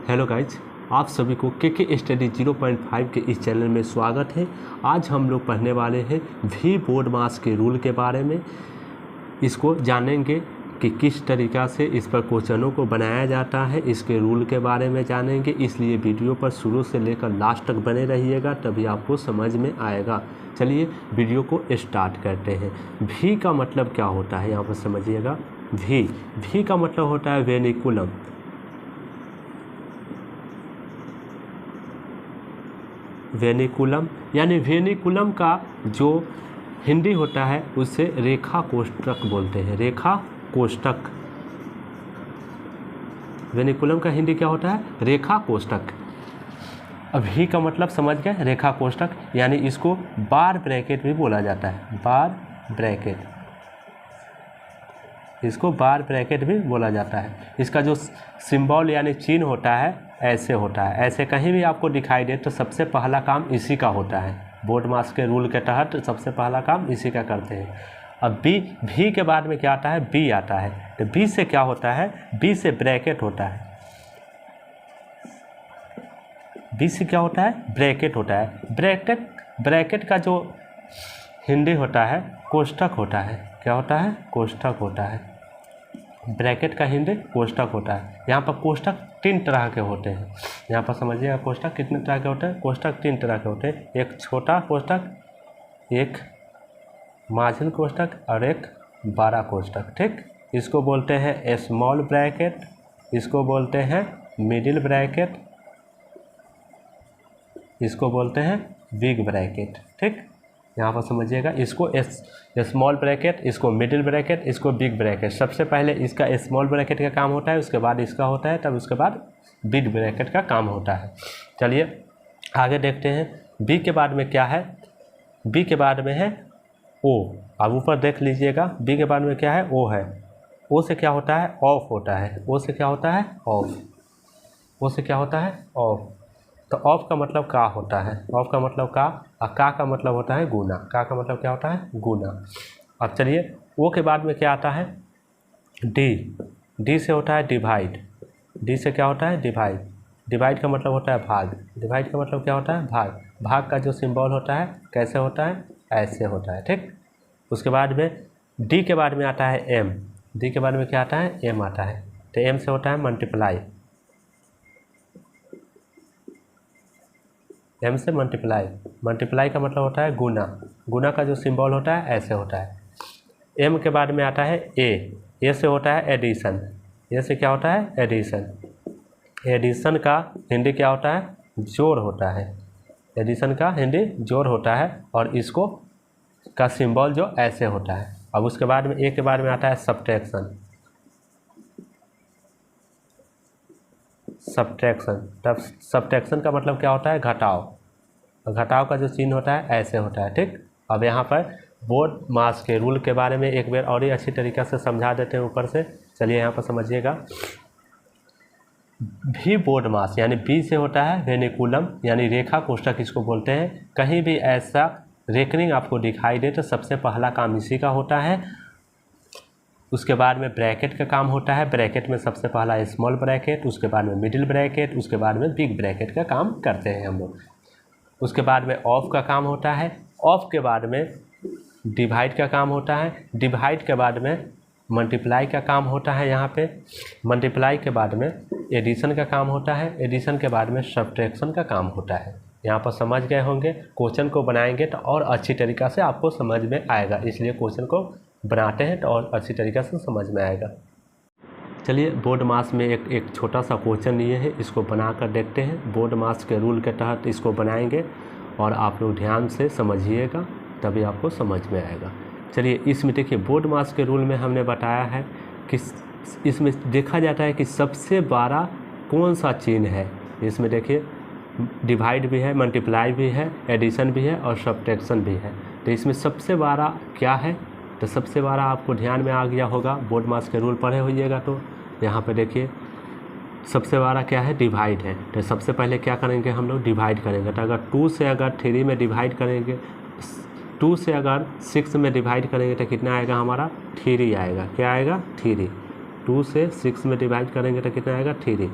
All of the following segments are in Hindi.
हेलो गाइज, आप सभी को के स्टडी 0.5 के इस चैनल में स्वागत है। आज हम लोग पढ़ने वाले हैं वी बोर्ड मास के रूल के बारे में। इसको जानेंगे कि किस तरीक़ा से इस पर क्वेश्चनों को बनाया जाता है, इसके रूल के बारे में जानेंगे। इसलिए वीडियो पर शुरू से लेकर लास्ट तक बने रहिएगा, तभी आपको समझ में आएगा। चलिए वीडियो को स्टार्ट करते हैं। वी का मतलब क्या होता है, यहाँ पर समझिएगा। वी का मतलब होता है वेनिकुलम। वेनिकुलम यानी वेनिकुलम का जो हिंदी होता है उसे रेखा कोष्ठक बोलते हैं। रेखा कोष्ठक, वेनिकुलम का हिंदी क्या होता है? रेखा कोष्ठक। अब ही का मतलब समझ गए, रेखा कोष्ठक, यानी इसको बार ब्रैकेट भी बोला जाता है। बार ब्रैकेट, इसको बार ब्रैकेट भी बोला जाता है। इसका जो सिंबल यानी चिन्ह होता है ऐसे होता है। ऐसे कहीं भी आपको दिखाई दे तो सबसे पहला काम इसी का होता है। बोर्ड मास के रूल के तहत सबसे पहला काम इसी का करते हैं। अब भी के बाद में क्या आता है? बी आता है। तो बी से क्या होता है? बी से ब्रैकेट होता है। बी से क्या होता है? ब्रैकेट होता है। ब्रैकेट का जो हिंदी होता है कोष्ठक होता है। क्या होता है? कोष्ठक होता है। ब्रैकेट का हिंदी कोष्ठक होता है। यहाँ पर कोष्ठक 3 तरह के होते हैं। यहाँ पर समझिएगा, कोष्ठक कितने तरह के होते हैं? कोष्ठक 3 तरह के होते हैं। एक छोटा कोष्ठक, एक मार्जिन कोष्ठक और एक बड़ा कोष्ठक। ठीक, इसको बोलते हैं स्मॉल ब्रैकेट, इसको बोलते हैं मिडिल ब्रैकेट, इसको बोलते हैं बिग ब्रैकेट। ठीक, यहाँ पर समझिएगा, इसको स्मॉल ब्रैकेट, इसको मिडिल ब्रैकेट, इसको बिग ब्रैकेट। सबसे पहले इसका स्मॉल ब्रैकेट का काम होता है, उसके बाद इसका होता है, तब उसके बाद बिग ब्रैकेट का काम होता है। चलिए आगे देखते हैं। बी के बाद में क्या है? बी के बाद में है ओ। अब ऊपर देख लीजिएगा, बी के बाद में क्या है? ओ है। ओ से क्या होता है? ऑफ होता है। ओ से क्या होता है? ऑफ। ओ से क्या होता है? ऑफ। तो ऑफ का मतलब का होता है? ऑफ का मतलब का, और का मतलब होता है गुना। का मतलब क्या होता है? गुना। अब चलिए ओ के बाद में क्या आता है? डी। डी से होता है डिवाइड। डी से क्या होता है? डिवाइड। डिवाइड का मतलब होता है भाग। डिवाइड का मतलब क्या होता है? भाग। भाग का जो सिंबल होता है कैसे होता है? ऐसे होता है। ठीक, उसके बाद में डी के बाद में आता है एम। डी के बाद में क्या आता है? एम आता है। तो एम से होता है मल्टीप्लाई। एम से मल्टीप्लाई। मल्टीप्लाई का मतलब होता है गुना। गुना का जो सिंबल होता है ऐसे होता है। एम के बाद में आता है ए। ए से होता है एडिशन। ए से क्या होता है? एडिशन। एडिशन का हिंदी क्या होता है? जोड़ होता है। एडिशन का हिंदी जोड़ होता है, और इसको का सिंबल जो ऐसे होता है। अब उसके बाद में ए के बाद में आता है सब्ट्रैक्शन। सब्ट्रैक्शन, तब सब्ट्रैक्शन का मतलब क्या होता है? घटाव। घटाव का जो चिन्ह होता है ऐसे होता है। ठीक, अब यहाँ पर बोर्ड मास के रूल के बारे में एक बार और ही अच्छी तरीक़े से समझा देते हैं ऊपर से। चलिए यहाँ पर समझिएगा। भी बोर्ड मास यानी बी से होता है वेनिकुलम यानी रेखा कोष्ठक इसको बोलते हैं। कहीं भी ऐसा रेकनिंग आपको दिखाई दे तो सबसे पहला काम इसी का होता है। उसके बाद में ब्रैकेट का काम होता है। ब्रैकेट में सबसे पहला स्मॉल ब्रैकेट, उसके बाद में मिडिल ब्रैकेट, उसके बाद में बिग ब्रैकेट का काम करते हैं हम लोग। उसके बाद में ऑफ का काम होता है। ऑफ के बाद में डिवाइड का काम होता है। डिवाइड के बाद में मल्टीप्लाई का काम होता है। यहाँ पे मल्टीप्लाई के बाद में एडिशन का काम होता है। एडिशन के बाद में सब्ट्रैक्शन का काम होता है। यहाँ पर समझ गए होंगे। क्वेश्चन को बनाएंगे तो और अच्छी तरीक़ा से आपको समझ में आएगा, इसलिए क्वेश्चन को बनाते हैं तो और अच्छी तरीक़े से समझ में आएगा। चलिए बोर्ड मास में एक छोटा सा क्वेश्चन लिए हैं, इसको बना कर देखते हैं। बोर्ड मास के रूल के तहत इसको बनाएंगे और आप लोग ध्यान से समझिएगा, तभी आपको समझ में आएगा। चलिए इसमें देखिए, बोर्ड मास के रूल में हमने बताया है कि इसमें देखा जाता है कि सबसे बड़ा कौन सा चिन्ह है। इसमें देखिए डिवाइड भी है, मल्टीप्लाई भी है, एडिशन भी है और सब्ट्रैक्शन भी है। तो इसमें सबसे बड़ा क्या है? तो सबसे बड़ा आपको ध्यान में आ गया होगा, बोर्ड मास के रूल पढ़े होइएगा तो यहाँ पे देखिए सबसे बड़ा क्या है? डिवाइड है। तो सबसे पहले क्या करेंगे हम लोग? डिवाइड करेंगे। तो अगर 2 से अगर 3 में डिवाइड करेंगे, 2 से अगर 6 में डिवाइड करेंगे तो कितना आएगा हमारा? 3 आएगा। क्या आएगा? 3। 2 से 6 में डिवाइड करेंगे तो कितना आएगा? 3।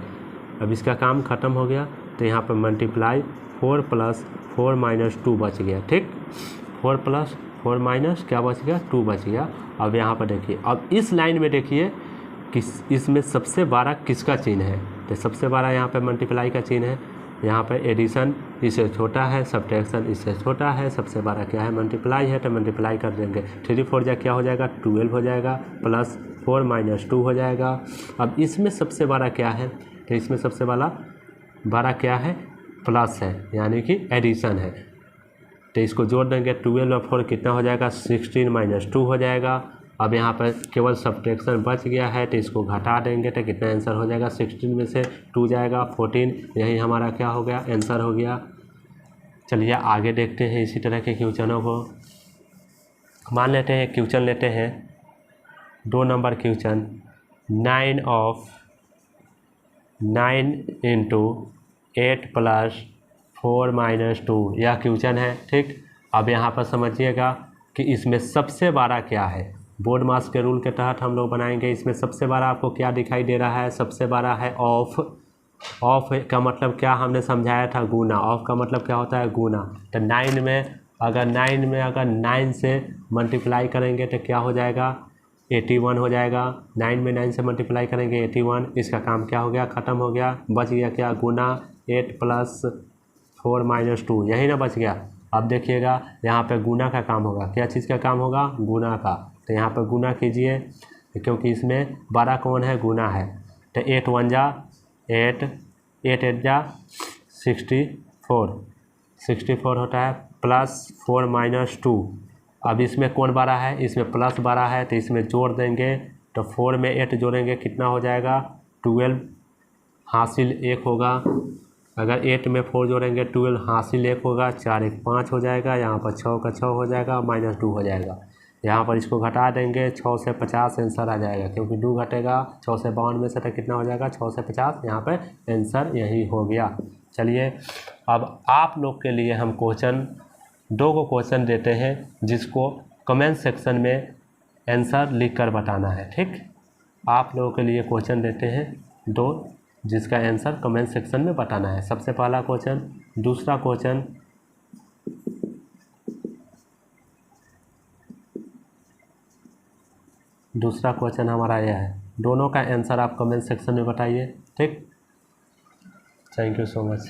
अब इसका काम ख़त्म हो गया, तो यहाँ पर मल्टीप्लाई 4 + 4 - 2 बच गया। ठीक, 4 + 4 क्या बच गया, 2 बच गया। अब यहाँ पर देखिए, अब इस लाइन में देखिए कि इसमें सबसे बड़ा किसका चिन्ह है, तो सबसे बड़ा यहाँ पे मल्टीप्लाई का चिन्ह है। यहाँ पे एडिशन इससे छोटा है, सब्ट्रैक्शन इससे छोटा है, सबसे बड़ा क्या है, मल्टीप्लाई है, तो मल्टीप्लाई कर देंगे। 3 4 जा क्या हो जाएगा, 12 हो जाएगा, प्लस 4 - 2 हो जाएगा। अब इसमें सबसे बड़ा क्या है, तो इसमें सबसे बड़ा क्या है, प्लस है, यानी कि एडिशन है। तो इसको जोड़ देंगे, 12 और 4 कितना हो जाएगा, 16 - 2 हो जाएगा। अब यहाँ पर केवल सब्ट्रैक्शन बच गया है, तो इसको घटा देंगे तो कितना आंसर हो जाएगा, 16 में से 2 जाएगा 14, यही हमारा क्या हो गया, आंसर हो गया। चलिए आगे देखते हैं इसी तरह के क्वेश्चनों को। मान लेते हैं क्वेश्चन लेते हैं 2 नंबर क्वेश्चन, 9 × 8 + 4 - 2 यह क्वेश्चन है। ठीक, अब यहाँ पर समझिएगा कि इसमें सबसे बड़ा क्या है, बोर्ड मास के रूल के तहत हम लोग बनाएंगे। इसमें सबसे बड़ा आपको क्या दिखाई दे रहा है, सबसे बड़ा है ऑफ। ऑफ का मतलब क्या हमने समझाया था, गुना। ऑफ का मतलब क्या होता है, गुना। तो 9 में अगर 9 से मल्टीप्लाई करेंगे तो क्या हो जाएगा, 81 हो जाएगा। 9 में 9 से मल्टीप्लाई करेंगे 81, इसका काम क्या हो गया, ख़त्म हो गया। बच गया क्या, गुना 8 + 4 - 2, यही ना बच गया। अब देखिएगा यहाँ पे गुना का काम होगा, क्या चीज़ का काम होगा, गुना का। तो यहाँ पर गुना कीजिए, क्योंकि इसमें बड़ा कौन है, गुना है। तो 8 1 जा 8, 8 8 जा 64 होता है, प्लस 4 - 2। अब इसमें कौन बड़ा है, इसमें प्लस बड़ा है, तो इसमें जोड़ देंगे। तो 4 में 8 जोड़ेंगे कितना हो जाएगा, 12 हासिल 1 होगा। अगर 8 में 4 जोड़ेंगे 12 हासिल 1 होगा, 4 1 5 हो जाएगा। यहाँ पर 6 का 6 हो जाएगा, -2 हो जाएगा। यहाँ पर इसको घटा देंगे, 6 से 50 आंसर आ जाएगा, क्योंकि 2 घटेगा 6 से 52 में से, तो कितना हो जाएगा, 6 से 50। यहाँ पर आंसर यही हो गया। चलिए अब आप लोग के लिए हम क्वेश्चन 2 को क्वेश्चन देते हैं, जिसको कमेंट सेक्शन में आंसर लिख कर बताना है। ठीक, आप लोगों के लिए क्वेश्चन देते हैं 2, जिसका आंसर कमेंट सेक्शन में बताना है। सबसे पहला क्वेश्चन, दूसरा क्वेश्चन हमारा यह है। दोनों का आंसर आप कमेंट सेक्शन में बताइए। ठीक, थैंक यू सो मच।